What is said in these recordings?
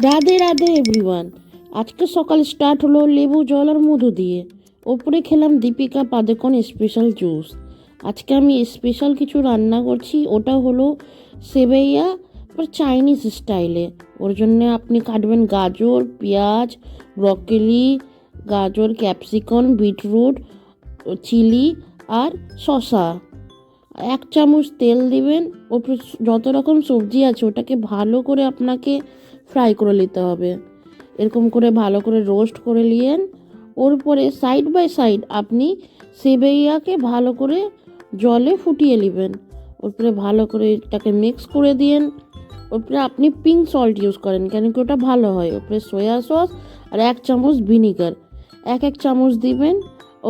Radhe Radhe everyone. আজকে সকাল start হলো লেবু জল আর মধু দিয়ে। ওপরে খেলাম দীপিকা পাদুকোণ স্পেশাল জুস। আজকে আমি স্পেশাল কিছু রান্না করছি, ওটা হলো সেবইয়া বা চাইনিজ স্টাইলে। ওর জন্য আপনি কাটবেন গাজর, পেঁয়াজ, ব্রকলি, গাজর, ক্যাপসিকাম, বিটরুট, চিলি আর শসা। 1 চামচ তেল দিবেন। ওপরে যত রকম সবজি আছে ওটাকে ভালো করে আপনাকে ফ্রাই করে নিতে হবে। এরকম করে ভালো করে রোস্ট করে নিয়েন। ওর পরে সাইড বাই সাইড আপনি সেবইয়াকে ভালো করে জলে ফুটিয়ে নেবেন। ওপরে ভালো করে এটাকে মিক্স করে দিয়েন। ওপরে আপনি পিঙ্ক সল্ট ইউজ করেন কেন কি ওটা ভালো হয়। ওপরে সয়া সস আর 1 চামচ ভিনিগার, এক চামচ দিবেন।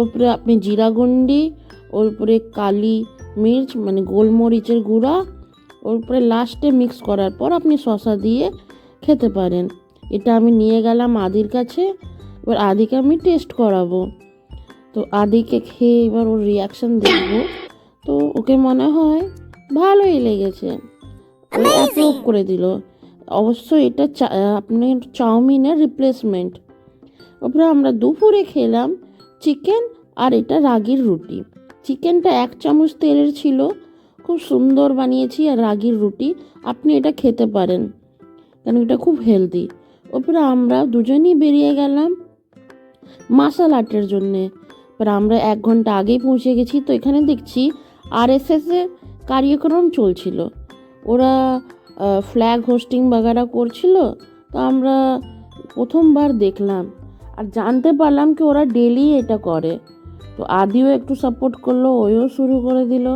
ওপরে আপনি জিরা গুঁড়ি, ওর উপরে কালি মির্চ মানে গোলমরিচের গুঁড়া, ওর উপরে লাস্টে মিক্স করার পর আপনি শসা দিয়ে খেতে পারেন। এটা আমি নিয়ে গেলাম আদির কাছে। এবার আদিকে আমি টেস্ট করাবো। তো আদিকে খেয়ে এবার ওর রিয়াকশান দেখব। তো ওকে মনে হয় ভালোই লেগেছে, ও অ্যাপ্রুভ করে দিল। অবশ্য এটা আপনার চাউমিনের রিপ্লেসমেন্ট। তারপরে আমরা দুপুরে খেলাম চিকেন আর এটা রাগির রুটি। চিকেনটা 1 চামচ তেলের ছিল, খুব সুন্দর বানিয়েছি। আর রাগির রুটি আপনি এটা খেতে পারেন কারণ এটা খুব হেলদি। ওপরে আমরা দুজনেই বেরিয়ে গেলাম মার্শাল আর্টের জন্যে। এবার আমরা 1 ঘন্টা আগেই পৌঁছে গেছি। তো এখানে দেখছি আরএসএসের কার্যক্রম চলছিল, ওরা ফ্ল্যাগ হোস্টিং বাগারা করছিল। তো আমরা প্রথমবার দেখলাম আর জানতে পারলাম কি ওরা ডেলি এটা করে। তো আদিও একটু সাপোর্ট করলো, ওও শুরু করে দিল।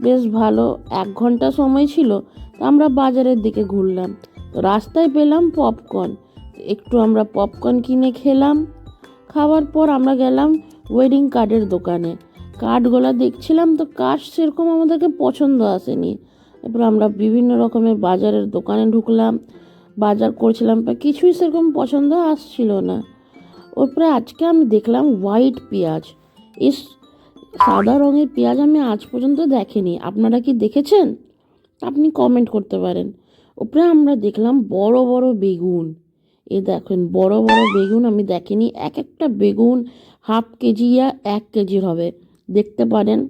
বেশ ভালো। 1 ঘন্টা সময় ছিল। তো আমরা বাজারের দিকে ঘুরলাম। তো রাস্তায় পেলাম পপকর্ন, একটু আমরা পপকর্ন কিনে খেলাম। খাওয়ার পর আমরা গেলাম ওয়েডিং কার্ডের দোকানে। কার্ডগুলো দেখছিলাম, তো কার্ড সেরকম আমাদেরকে পছন্দ আসেনি। এরপর আমরা বিভিন্ন রকমের বাজারের দোকানে ঢুকলাম, বাজার করছিলাম, কিছুই সেরকম পছন্দ আসছিল না। ওরপরে আজকে আমি দেখলাম হোয়াইট পেঁয়াজ। এই সাদা রঙের পেঁয়াজ আমি আজ পর্যন্ত দেখিনি। আপনারা কি দেখেছেন? আপনি কমেন্ট করতে পারেন। ওপরে আমরা দেখলাম বড় বড় বেগুন। এ দেখেন বড় বড় বেগুন আমি দেখিনি। এক একটা বেগুন 1/2 কেজি या 1 কেজির হবে, দেখতে পারেন।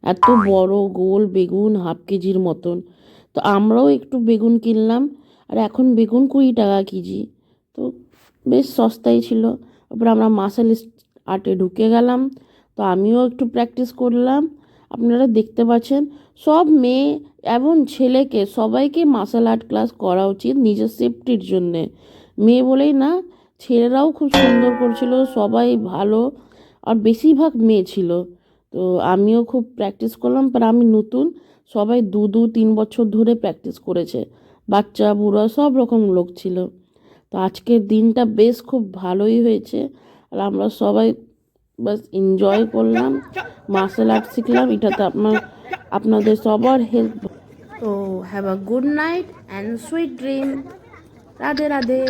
এত বড় গোল বেগুন 1/2 কেজির মতন। তো আমরাও একটু বেগুন কিনলাম। আর এখন বেগুন 20 টাকা কেজি, তো বেশ সস্তাই ছিল। তারপর আমরা মার্শাল আর্টে ঢুকে গেলাম। তো আমিও একটু প্র্যাকটিস করলাম। আপনারা দেখতে পাচ্ছেন সব মেয়ে এবং ছেলেকে সবাইকে মার্শাল আর্ট ক্লাস করা উচিত নিজের সেফটির জন্যে। মেয়ে বলেই না, ছেলেরাও খুব সুন্দর করছিল, সবাই ভালো। আর বেশিরভাগ মেয়ে ছিল। তো আমিও খুব প্র্যাকটিস করলাম। পর আমি নতুন, সবাই 2-3 বছর ধরে প্র্যাকটিস করেছে, বাচ্চা বুড়ো সব রকম লোক ছিল। তো আজকের দিনটা বেশ খুব ভালোই হয়েছে। আর আমরা সবাই বাস এনজয় করলাম, মার্শাল আর্ট শিখলাম। এটাতে আপনাদের সবার হেল্প। তো have a good night and sweet dream. Radhe Radhe.